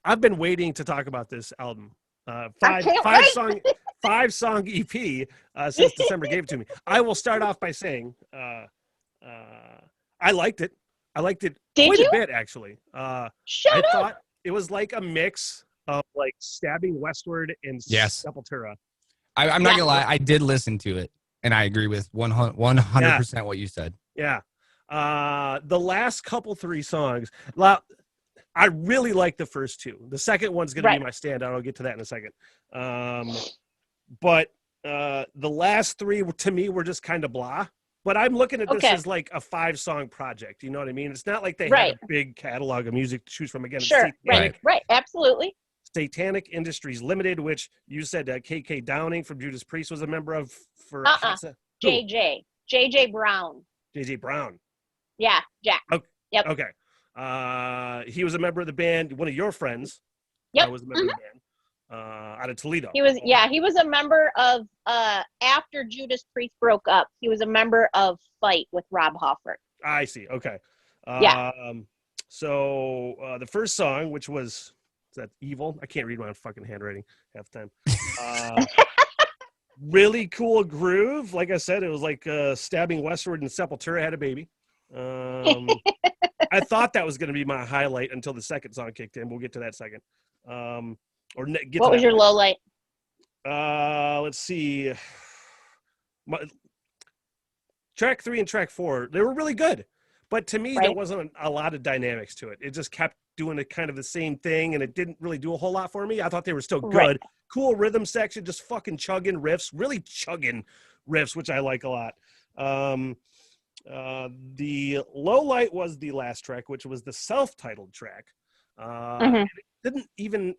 I've been waiting to talk about this album. Five song EP since December gave it to me. I will start off by saying I liked it. I liked it quite a bit, actually. I thought it was like a mix of like Stabbing Westward and Sepultura. I'm not gonna lie, I did listen to it, and I agree with 100% what you said. Yeah. The last couple 3 songs, I really like the first 2. The second one's going to be my standout. I'll get to that in a second. But the last 3 to me were just kind of blah. But I'm looking at this as like a 5-song project. You know what I mean? It's not like they had a big catalog of music to choose from. Again, sure, right, absolutely. Satanic Industries Limited, which you said KK Downing from Judas Priest was a member of. For JJ Brown. JJ Brown. Yeah, Jack. Okay. Yep. Okay. He was a member of the band. One of your friends. Yep. Was a member of the band. Out of Toledo. He was a member of after Judas Priest broke up. He was a member of Fight with Rob Halford. I see. Okay. Yeah. So the first song, which was, is that Evil? I can't read my own fucking handwriting half the time. Really cool groove. Like I said, it was like Stabbing Westward and Sepultura had a baby. I thought that was going to be my highlight until the second song kicked in. We'll get to that second. What was your low light? Let's see. Track 3 and track 4, they were really good. But to me, there wasn't a lot of dynamics to it. It just kept doing kind of the same thing, and it didn't really do a whole lot for me. I thought they were still good. Right. Cool rhythm section, just fucking chugging riffs, really chugging riffs, which I like a lot. The low light was the last track, which was the self-titled track. It didn't even,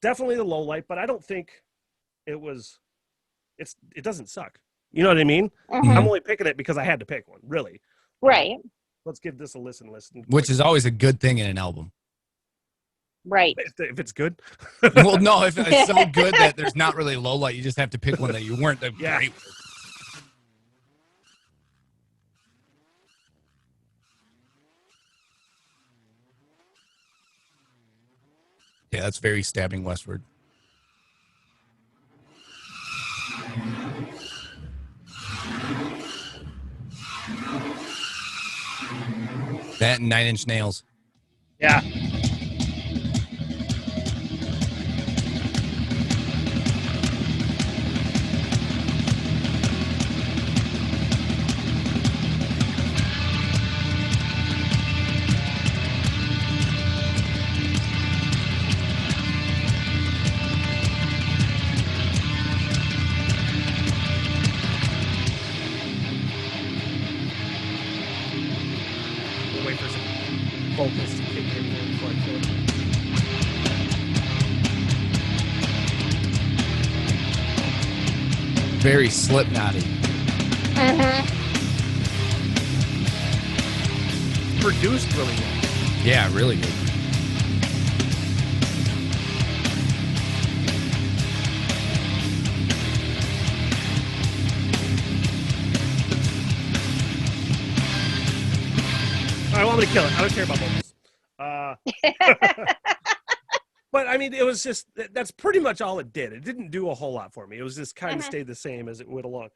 definitely the low light, but I don't think it doesn't suck. You know what I mean? I'm only picking it because I had to pick one, really. Right. Let's give this a listen. Which is always a good thing in an album. Right. If it's good. Well, no, if it's so good that there's not really a low light, you just have to pick one that you weren't great with. Yeah, that's very Stabbing Westward. That and 9 Inch Nails. Yeah. Vocals to kick in here before I kill it. Very Slipknotty. Produced really well. Yeah, really good. I want me to kill it. I don't care about vocals. But I mean, it was just, that's pretty much all it did. It didn't do a whole lot for me. It was just kind of stayed the same as it went along.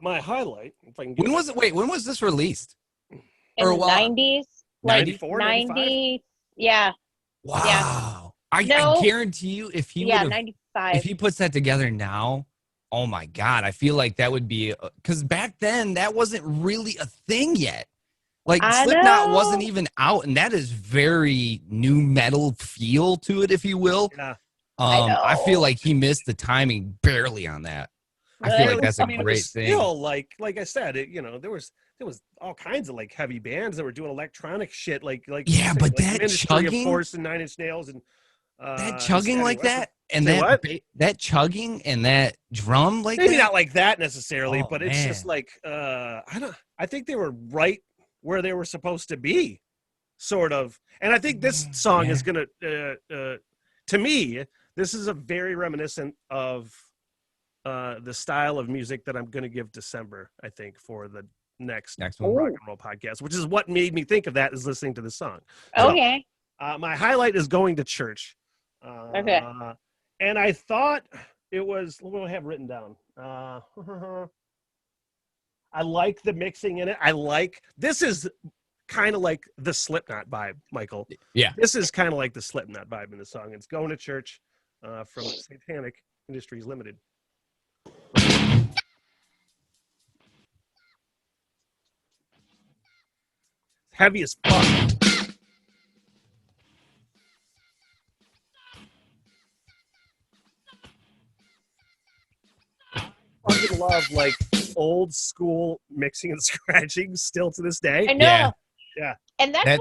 My highlight, if I can get when was this released? In the 90s? 94, 90, yeah. Wow. Yeah. I guarantee you if he 95. If he puts that together now, oh my God, I feel like that would be, because back then that wasn't really a thing yet. Like Slipknot wasn't even out, and that is very new metal feel to it, if you will. Yeah. I feel like he missed the timing barely on that. I feel like that's a great thing. Still, like I said, there was all kinds of like heavy bands that were doing electronic shit, like yeah, but that Ministry chugging, of Force and 9 Inch Nails, and that chugging like Westward. that, and that chugging and that drum like maybe that? Not like that necessarily, but it's man. just like I think they were right where they were supposed to be, sort of. And I think this song is gonna, to me, this is a very reminiscent of the style of music that I'm gonna give December, I think, for the next one, Rock and Roll podcast, which is what made me think of that, is listening to this song. Okay. My highlight is going to church. Okay. And I thought it was, what do I have written down? I like the mixing in it. This is kind of like the Slipknot vibe, Michael. Yeah. This is kind of like the Slipknot vibe in the song. It's going to church from Satanic Industries Limited. Heavy as fuck. Fucking love like old school mixing and scratching still to this day. I know. Yeah. And that's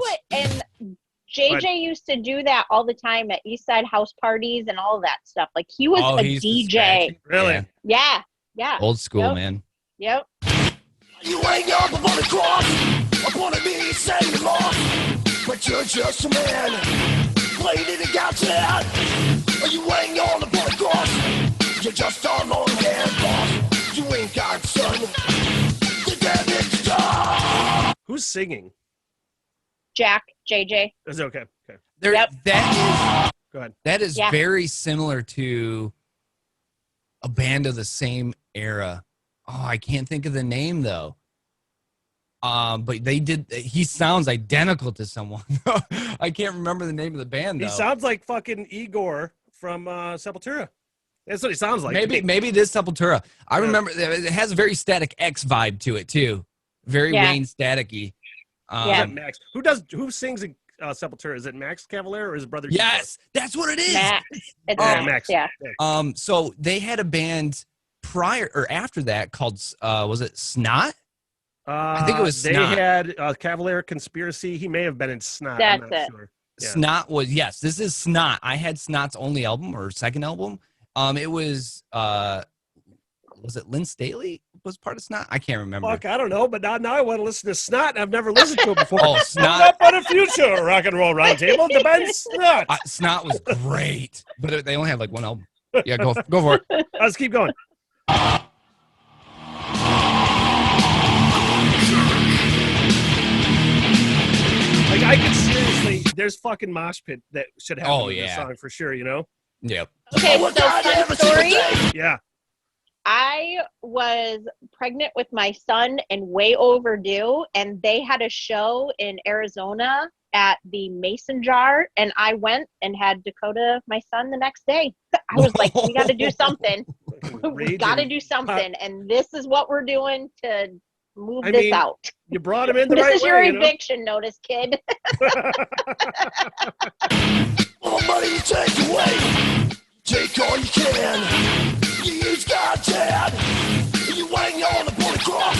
JJ used to do that all the time at Eastside house parties and all of that stuff. Like he was a DJ. Really? Yeah. Yeah. Old school, man. Yep. You hang up upon the cross, upon me saying you lost, but you're just a man, played in a God's hand. You hang on upon the cross, you're just a long hand boss. You ain't God's son, the damage done. Who's singing? Jack, JJ. Is it okay? Okay. That Go ahead. That is very similar to a band of the same era. Oh, I can't think of the name though. But he sounds identical to someone. I can't remember the name of the band though. He sounds like fucking Igor from Sepultura. That's what he sounds like. Maybe it is Sepultura. I remember it has a very Static X vibe to it too. Very Wayne Static-y. Max. Who sings in Sepultura? Is it Max Cavalera or his brother? Yes, that's what it is. Max. Max. Yeah. So they had a band prior or after that called was it Snot? I think it was They Snot. had Cavalera Conspiracy. He may have been in Snot. That's I'm not it. sure. Yeah. Snot was this is Snot. I had Snot's only album or second album. It was it Lynn Staley was part of Snot? I can't remember. Fuck, I don't know, but now I want to listen to Snot, and I've never listened to it before. Oh, Snot. Up on a future rock and roll roundtable. The band Snot. Snot was great, but they only had like one album. Yeah, go for it. Let's keep going. Like I could seriously, there's fucking mosh pit that should happen in this song for sure. You know? Yep. Okay, so fun story. Yeah. I was pregnant with my son and way overdue, and they had a show in Arizona at the Mason Jar, and I went and had Dakota, my son, the next day. I was like, we got to do something. We got to do something, and this is what we're doing to move this out. You brought him in the this right is way, your you know? eviction notice, kid. All the money you take away, take all you can. You use God's hand, you hang on upon the cross.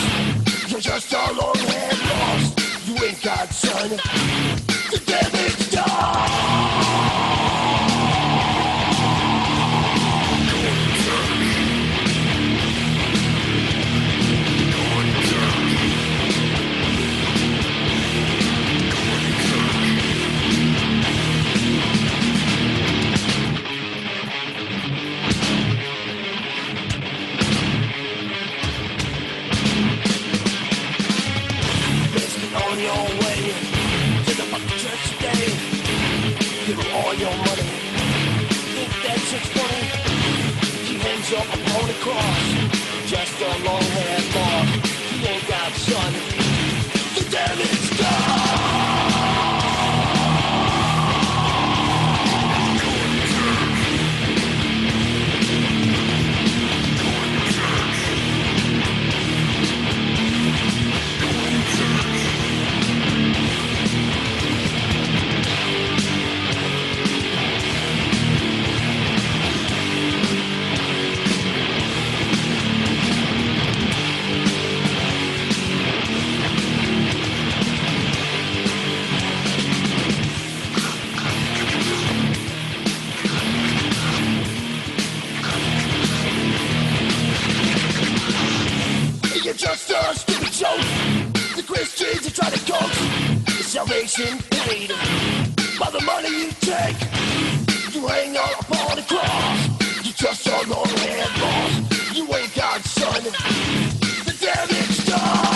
You're just a long hand lost. You ain't God's son, the damage done. On your way to the fucking church today. Give her all your money. Think that shit's funny? He hangs up upon the cross. Just a long hand mark. He ain't got son. The damage done. You're just a stupid joke. The Christians are trying to coax the salvation paid by the money you take. You hang on upon the cross. You're just a long hand boss. You ain't God's son. The damage done.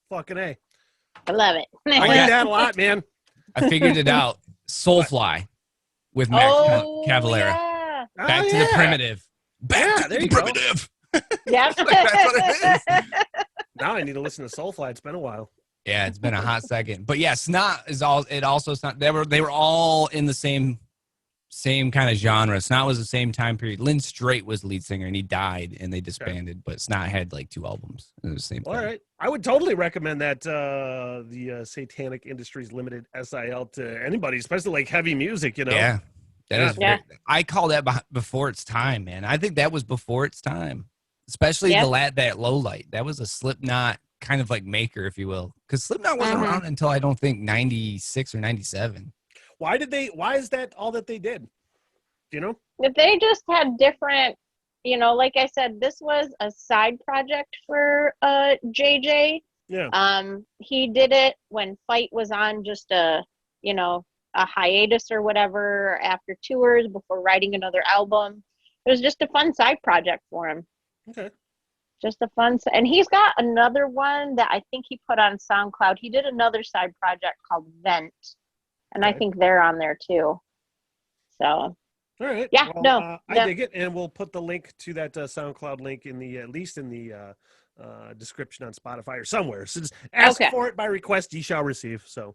Fucking A. I love it. I like that a lot, man. I figured it out. Soulfly with Matt Cavalera. Yeah. Back to the primitive. Back to there the you go. primitive. Yep. That's what it is. Now I need to listen to Soulfly. It's been a while. Yeah, it's been a hot second. But yeah, Snot is all. It also Snot. They were all in the same kind of genre. Snot was the same time period. Lynn Strait was the lead singer, and he died, and they disbanded. But Snot had like 2 albums. It was the same thing. All right. I would totally recommend that the Satanic Industries Limited SIL to anybody, especially like heavy music, you know? Yeah, that is. Yeah. I call that before its time, man. I think that was before its time, especially that low light. That was a Slipknot kind of like maker, if you will, because Slipknot wasn't around until I don't think 96 or 97. Why is that all that they did? Do you know? They just had different, like I said, this was a side project for JJ. Yeah. He did it when Fight was on just a hiatus or whatever after tours before writing another album. It was just a fun side project for him. Okay. Just a fun, and he's got another one that I think he put on SoundCloud. He did another side project called Vent, and I think they're on there too. So, all right. Yeah, well, I dig it, and we'll put the link to that SoundCloud link in the at least in the description on Spotify or somewhere. So just ask for it by request, ye shall receive. So.